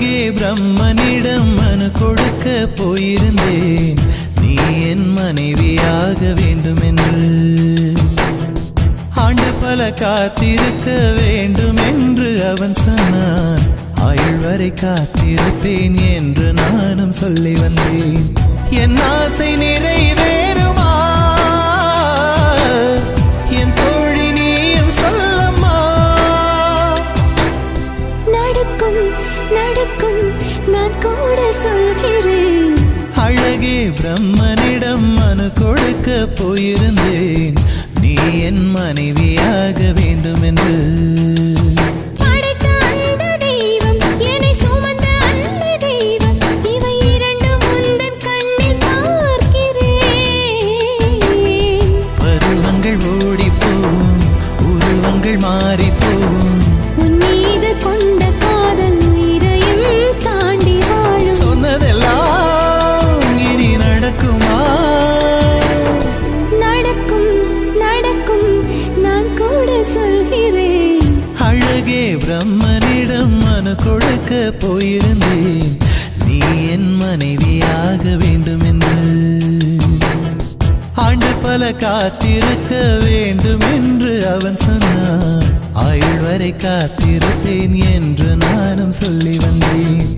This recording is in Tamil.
அழகே பிரம்மனிடம் மனு கொடுக்க போயிருந்தேன், நீ என் மனைவியாக வேண்டும் என்று. ஆண்டு பல காத்திருக்க வேண்டும் என்று அவன் சொன்னான், ஆயுள் வரை காத்திருப்பேன் என்று நானும் சொல்லி வந்தேன். என் ஆசை நிறைவேறுமா என் தோழி, நீயும் சொல்லம்மா. நடக்கும் நடக்கும் நான் கூட சொல்கிறேன். அழகே பிரம்மனிடம் மனு கொடுக்க போயிருந்தேன், நீ என் மனைவியாக வேண்டும் என்று. பருவங்கள் ஓடிப்போம், உருவங்கள் மாறிப்போம், உன் மீது கொண்ட காதல் உயிரையும் தாண்டி வாழும். சொன்னதெல்லாம் இனி நடக்குமா? நடக்கும் நடக்கும் நான் கூட சொல்கிறேன். அழகே பிரம்மனிடம் மனு கொடுக்க போயிருந்தேன், நீ என் மனைவியாக வேண்டும் என்று. ஆண்டு பல காத்திருக்க வேண்டும் என்று அவன் சொன்னான், ஆயுள் வரை காத்திருப்பேன் என்று நானும் சொல்லி வந்தேன்.